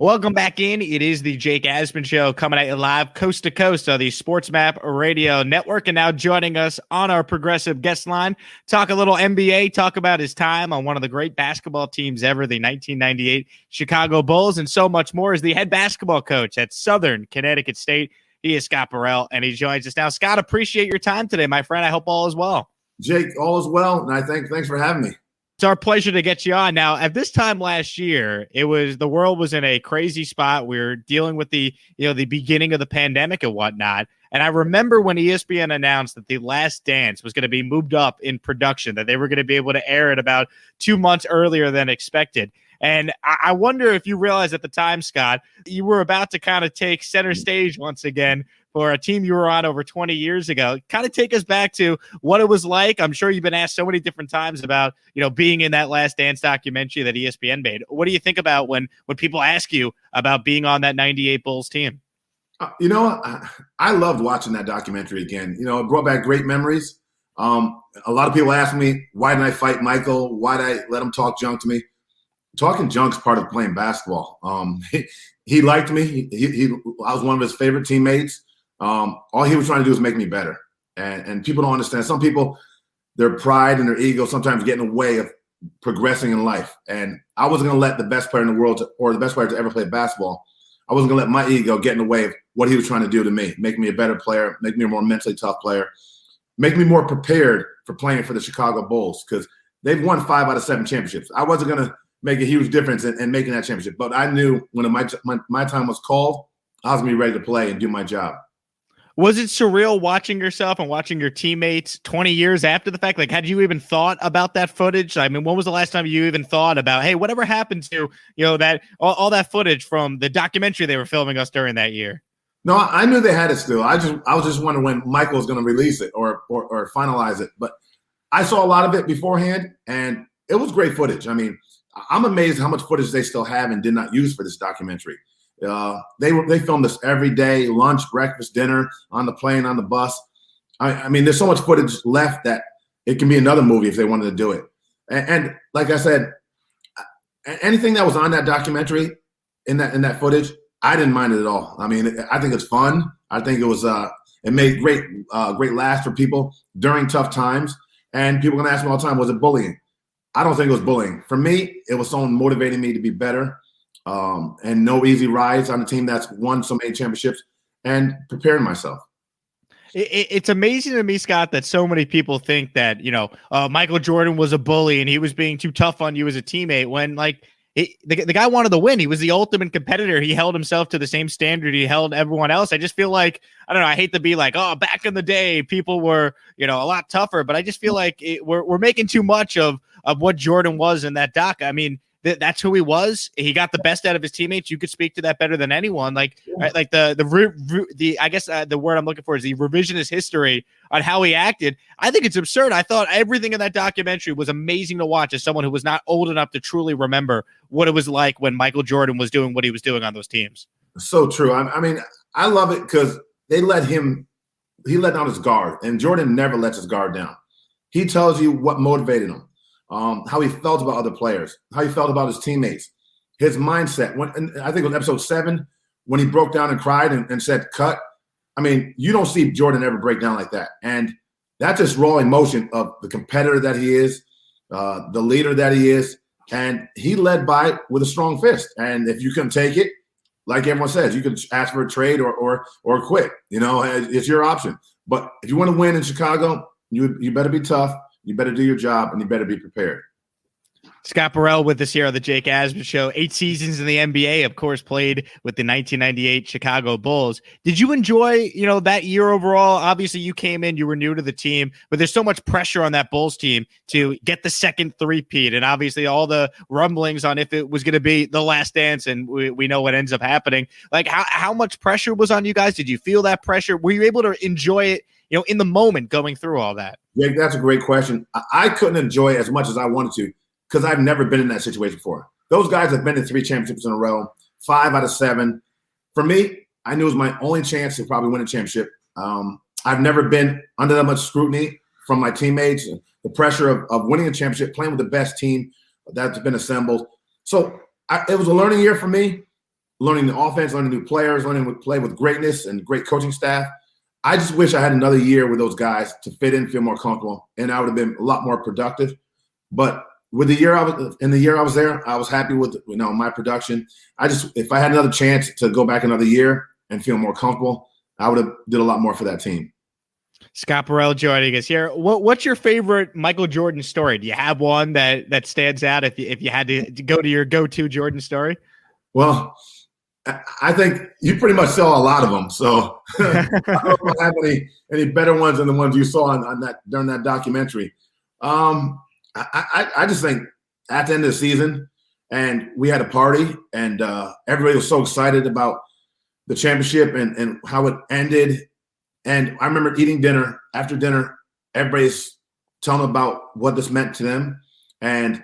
Welcome back in. It is the Jake Asman Show coming at you live coast to coast on the Sports Map Radio Network. And now joining us on our progressive guest line, talk a little NBA, talk about his time on one of the great basketball teams ever, the 1998 Chicago Bulls, and so much more, is the head basketball coach at Southern Connecticut State. He is Scott Burrell, and he joins us now. Scott, appreciate your time today, my friend. I hope all is well. Jake, all is well, and thanks for having me. It's our pleasure to get you on. Now, at this time last year, the world was in a crazy spot. We were dealing with the beginning of the pandemic and whatnot. And I remember when ESPN announced that The Last Dance was going to be moved up in production, that they were going to be able to air it about 2 months earlier than expected. And I wonder if you realized at the time, Scott, you were about to kind of take center stage once again for a team you were on over 20 years ago. Kind of take us back to what it was like. I'm sure you've been asked so many different times about, being in that Last Dance documentary that ESPN made. What do you think about when people ask you about being on that 98 Bulls team? I loved watching that documentary again. It brought back great memories. A lot of people ask me, why didn't I fight Michael? Why did I let him talk junk to me? Talking junk's part of playing basketball. He liked me. I was one of his favorite teammates. All he was trying to do was make me better. And people don't understand. Some people, their pride and their ego sometimes get in the way of progressing in life. And I wasn't going to let the best player in the world or the best player to ever play basketball, I wasn't going to let my ego get in the way of what he was trying to do to me, make me a better player, make me a more mentally tough player, make me more prepared for playing for the Chicago Bulls, because they've won 5 out of 7 championships. I wasn't going to make a huge difference in making that championship. But I knew when my time was called, I was going to be ready to play and do my job. Was it surreal watching yourself and watching your teammates 20 years after the fact? Like, had you even thought about that footage? I mean, when was the last time you even thought about, hey, whatever happened to, that all that footage from the documentary they were filming us during that year? No, I knew they had it still. I was just wondering when Michael was going to release it or finalize it. But I saw a lot of it beforehand, and it was great footage. I mean, I'm amazed how much footage they still have and did not use for this documentary. They filmed this every day, lunch, breakfast, dinner, on the plane, on the bus. I mean, there's so much footage left that it can be another movie if they wanted to do it. And like I said, anything that was on that documentary in that footage, I didn't mind it at all. I mean, I think it's fun. I think it was it made great laughs for people during tough times. And people are gonna ask me all the time, was it bullying? I don't think it was bullying. For me, it was someone motivating me to be better. And no easy rides on a team that's won so many championships, and preparing myself. It's amazing to me, Scott, that so many people think that, Michael Jordan was a bully and he was being too tough on you as a teammate, when the guy wanted to win. He was the ultimate competitor. He held himself to the same standard he held everyone else. I just feel like, I don't know, I hate to be like, oh, back in the day, people were, a lot tougher, but I just feel like we're making too much of what Jordan was in that doc. I mean, that's who he was. He got the best out of his teammates. You could speak to that better than anyone. Right, like the I guess the word I'm looking for is the revisionist history on how he acted. I think it's absurd. I thought everything in that documentary was amazing to watch as someone who was not old enough to truly remember what it was like when Michael Jordan was doing what he was doing on those teams. So true. I mean, I love it because he let down his guard, and Jordan never lets his guard down. He tells you what motivated him. How he felt about other players, how he felt about his teammates, his mindset. And I think it was episode 7 when he broke down and cried and said, cut. I mean, you don't see Jordan ever break down like that. And that's just raw emotion of the competitor that he is, the leader that he is. And he led by with a strong fist. And if you couldn't take it, like everyone says, you could ask for a trade or quit. It's your option. But if you want to win in Chicago, you better be tough. You better do your job, and you better be prepared. Scott Burrell with us here on the Jake Asman Show. 8 seasons in the NBA, of course, played with the 1998 Chicago Bulls. Did you enjoy, that year overall? Obviously, you came in, you were new to the team, but there's so much pressure on that Bulls team to get the second three-peat, and obviously all the rumblings on if it was going to be the last dance, and we know what ends up happening. Like, how much pressure was on you guys? Did you feel that pressure? Were you able to enjoy it, in the moment going through all that? Yeah, that's a great question. I couldn't enjoy it as much as I wanted to because I've never been in that situation before. Those guys have been in 3 championships in a row, 5 out of 7. For me, I knew it was my only chance to probably win a championship. I've never been under that much scrutiny from my teammates, the pressure of winning a championship, playing with the best team that's been assembled. So it was a learning year for me. learning the offense, learning new players, learning to play with greatness and great coaching staff. I just wish I had another year with those guys to fit in, feel more comfortable, and I would have been a lot more productive. But with the year I was there, I was happy with my production. If I had another chance to go back another year and feel more comfortable, I would have did a lot more for that team. Scott Burrell joining us here. What's your favorite Michael Jordan story? Do you have one that stands out if you had to go to your go-to Jordan story? Well, I think you pretty much saw a lot of them. So I don't know if I have any better ones than the ones you saw on that during that documentary. I just think at the end of the season, and we had a party, and everybody was so excited about the championship and how it ended. And I remember eating dinner. After dinner, everybody's telling about what this meant to them. And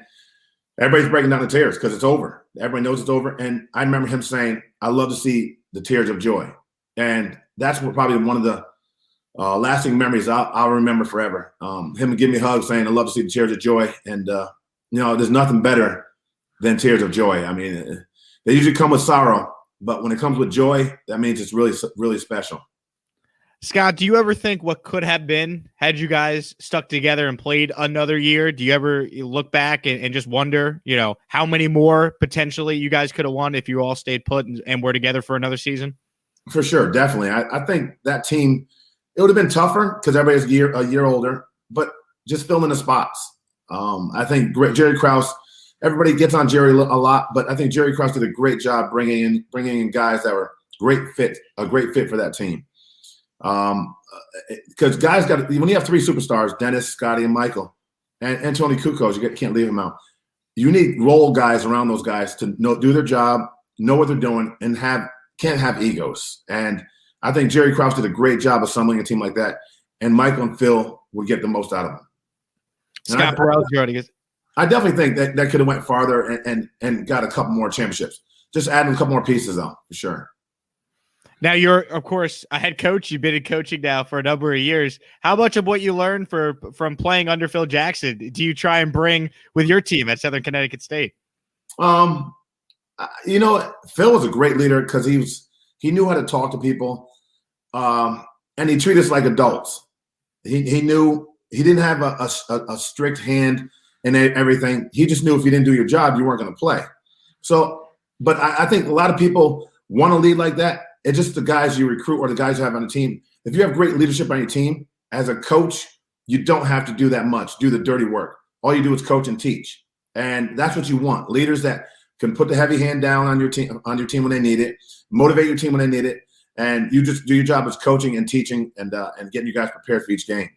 everybody's breaking down the tears because it's over. Everybody knows it's over. And I remember him saying, I love to see the tears of joy. And that's probably one of the lasting memories I'll remember forever. Him giving me a hug saying, I love to see the tears of joy. And, there's nothing better than tears of joy. I mean, they usually come with sorrow, but when it comes with joy, that means it's really, really special. Scott, do you ever think what could have been had you guys stuck together and played another year? Do you ever look back and just wonder, how many more potentially you guys could have won if you all stayed put and were together for another season? For sure, definitely. I think that team, it would have been tougher because everybody's a year older, but just filling the spots. I think Jerry Krause, everybody gets on Jerry a lot, but I think Jerry Krause did a great job bringing in guys that were a great fit for that team. Because guys when you have three superstars, Dennis, Scotty, and Michael, and Tony Kukoc, you can't leave them out. You need role guys around those guys to do their job, know what they're doing, and can't have egos. And I think Jerry Krause did a great job assembling a team like that, and Michael and Phil would get the most out of them. Scott Burrell joining us. I definitely think that could have went farther and got a couple more championships. Just adding a couple more pieces, though, for sure. Now, you're, of course, a head coach. You've been in coaching now for a number of years. How much of what you learned from playing under Phil Jackson do you try and bring with your team at Southern Connecticut State? Phil was a great leader because he knew how to talk to people, and he treated us like adults. He knew he didn't have a strict hand in everything. He just knew if you didn't do your job, you weren't going to play. So, but I think a lot of people want to lead like that. It's just the guys you recruit or the guys you have on the team. If you have great leadership on your team, as a coach, you don't have to do that much, do the dirty work. All you do is coach and teach. And that's what you want. Leaders that can put the heavy hand down on your team when they need it, motivate your team when they need it, and you just do your job as coaching and teaching and getting you guys prepared for each game.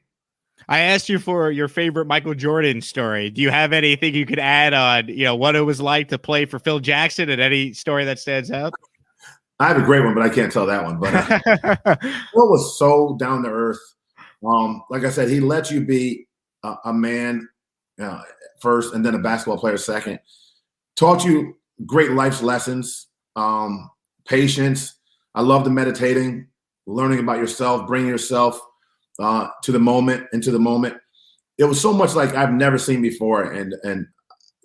I asked you for your favorite Michael Jordan story. Do you have anything you could add on, what it was like to play for Phil Jackson and any story that stands out? I have a great one, but I can't tell that one. But Phil was so down to earth. Like I said, he let you be a man first and then a basketball player second. Taught you great life's lessons, patience. I love the meditating, learning about yourself, bringing yourself into the moment. It was so much like I've never seen before. And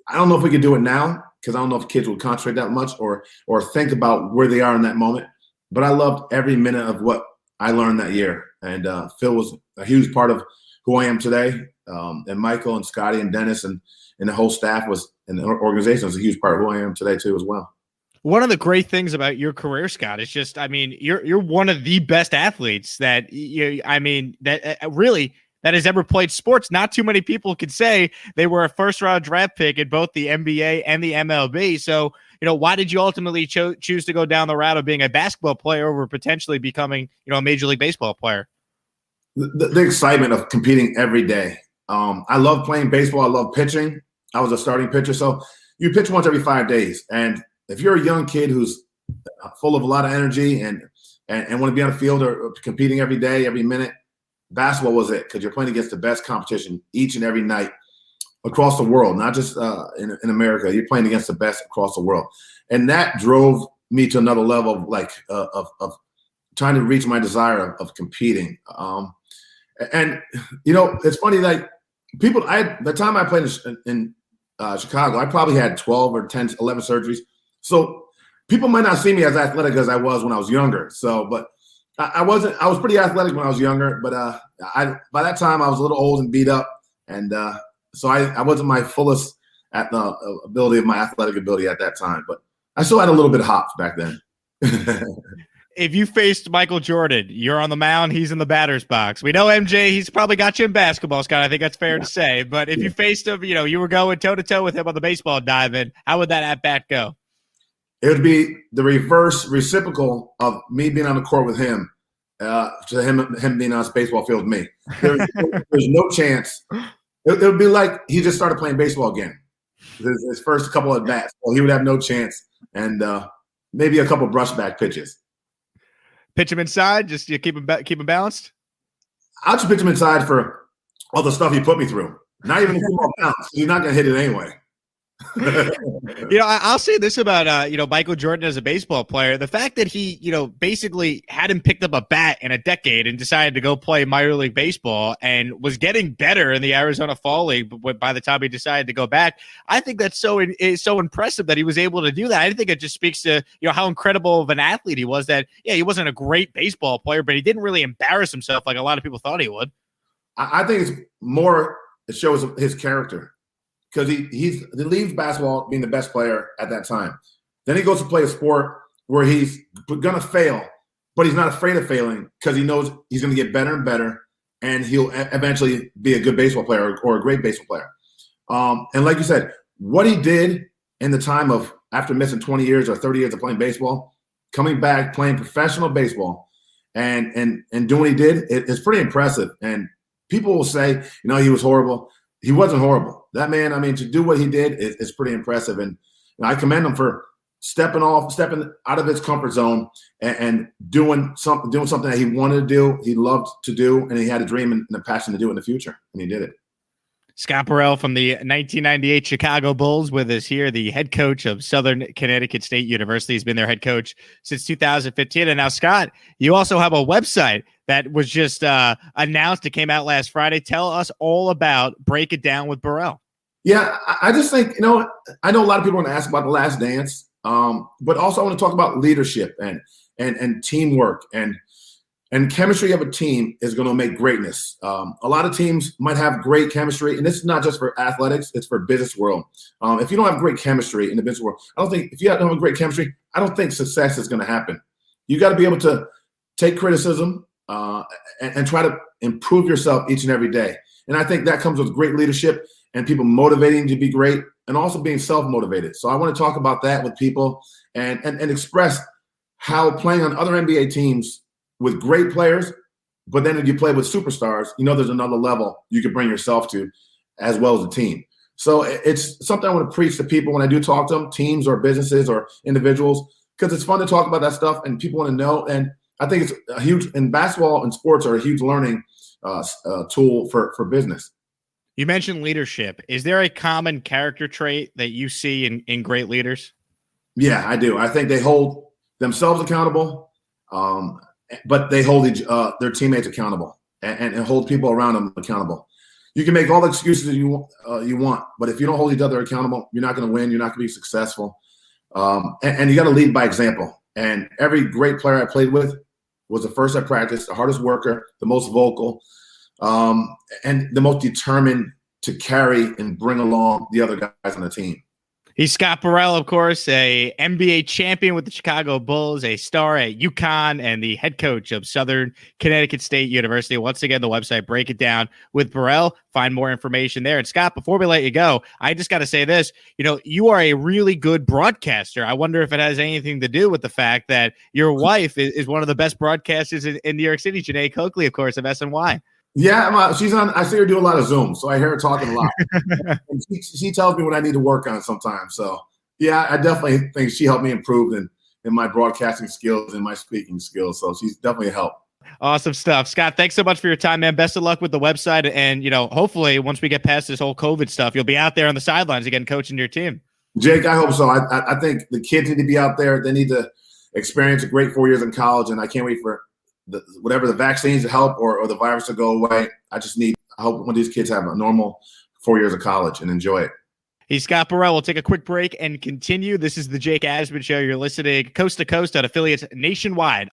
I don't know if we could do it now, because I don't know if kids would concentrate that much or think about where they are in that moment. But I loved every minute of what I learned that year. And Phil was a huge part of who I am today. And Michael and Scotty and Dennis and the whole staff and the organization was a huge part of who I am today too as well. One of the great things about your career, Scott, is just, you're one of the best athletes that that has ever played sports. Not too many people could say they were a first-round draft pick in both the NBA and the MLB. So, why did you ultimately choose to go down the route of being a basketball player over potentially becoming, a Major League Baseball player? The excitement of competing every day. I love playing baseball. I love pitching. I was a starting pitcher. So you pitch once every 5 days. And if you're a young kid who's full of a lot of energy and want to be on the field or competing every day, every minute, basketball was it, because you're playing against the best competition each and every night across the world, not just in America. You're playing against the best across the world. And that drove me to another level of trying to reach my desire of competing. And it's funny, like the time I played in Chicago, I probably had 12 or 10, 11 surgeries. So people might not see me as athletic as I was when I was younger. So, but I wasn't. I was pretty athletic when I was younger, but by that time I was a little old and beat up, and so I wasn't my fullest at the ability of my athletic ability at that time. But I still had a little bit of hops back then. If you faced Michael Jordan, you're on the mound, he's in the batter's box. We know MJ, he's probably got you in basketball, Scott. I think that's fair to say. But if you faced him, you were going toe-to-toe with him on the baseball diamond, how would that at-bat go? It would be the reverse reciprocal of me being on the court with him to him being on the baseball field with me. There's no chance. It would be like he just started playing baseball again. His first couple of bats. Well, he would have no chance, and maybe a couple brushback pitches. Pitch him inside, just keep him balanced? I'll just pitch him inside for all the stuff he put me through. Not even a small bounce. He's not going to hit it anyway. I'll say this about Michael Jordan as a baseball player. The fact that he basically hadn't picked up a bat in a decade and decided to go play minor league baseball and was getting better in the Arizona Fall League by the time he decided to go back, I think that's so impressive that he was able to do that. I think it just speaks to how incredible of an athlete he was. That he wasn't a great baseball player, but he didn't really embarrass himself like a lot of people thought he would. I think it shows his character. Because he leaves basketball being the best player at that time. Then he goes to play a sport where he's going to fail, but he's not afraid of failing because he knows he's going to get better and better, and he'll eventually be a good baseball player or a great baseball player. And like you said, what he did in the time of after missing 20 years or 30 years of playing baseball, coming back, playing professional baseball, and doing what he did, it's pretty impressive. And people will say, he was horrible. He wasn't horrible. That man, to do what he did is pretty impressive. And I commend him for stepping out of his comfort zone and doing something that he wanted to do, he loved to do, and he had a dream and a passion to do it in the future, and he did it. Scott Burrell from the 1998 Chicago Bulls with us here, the head coach of Southern Connecticut State University. He's been their head coach since 2015. And now, Scott, you also have a website that was just announced. It came out last Friday. Tell us all about Break It Down with Burrell. Yeah, I just think, I know a lot of people want to ask about The Last Dance, but also I want to talk about leadership and teamwork and chemistry of a team is going to make greatness. A lot of teams might have great chemistry, and this is not just for athletics, it's for business world. If you don't have great chemistry in the business world, if you don't have great chemistry, I don't think success is going to happen. You got to be able to take criticism and try to improve yourself each and every day. And I think that comes with great leadership and people motivating to be great and also being self-motivated. So I want to talk about that with people and express how playing on other NBA teams with great players, but then if you play with superstars, there's another level you can bring yourself to as well as a team. So it's something I want to preach to people when I do talk to them, teams or businesses or individuals, because it's fun to talk about that stuff and people want to know. And I think it's a huge, and basketball and sports are a huge learning tool for business. You mentioned leadership. Is there a common character trait that you see in great leaders? Yeah, I do. I think they hold themselves accountable, but they hold their teammates accountable and hold people around them accountable. You can make all the excuses you want, but if you don't hold each other accountable, you're not going to win. You're not going to be successful. And you got to lead by example. And every great player I played with was the first at practice, the hardest worker, the most vocal, and the most determined to carry and bring along the other guys on the team. He's Scott Burrell, of course, a NBA champion with the Chicago Bulls, a star at UConn, and the head coach of Southern Connecticut State University. Once again, the website, Break It Down with Burrell. Find more information there. And Scott, before we let you go, I just got to say this. You are a really good broadcaster. I wonder if it has anything to do with the fact that your wife is one of the best broadcasters in New York City, Janae Coakley, of course, of SNY. Yeah, she's on. I see her do a lot of Zoom, so I hear her talking a lot. And she tells me what I need to work on sometimes. So, yeah, I definitely think she helped me improve in my broadcasting skills and my speaking skills. So she's definitely a help. Awesome stuff. Scott, thanks so much for your time, man. Best of luck with the website. And, hopefully once we get past this whole COVID stuff, you'll be out there on the sidelines again coaching your team. Jake, I hope so. I think the kids need to be out there. They need to experience a great 4 years in college, and I can't wait for whatever the vaccines to help or the virus to go away. I hope one of these kids have a normal 4 years of college and enjoy it. He's Scott Burrell. We'll take a quick break and continue. This is the Jake Asman Show. You're listening coast to coast on affiliates nationwide.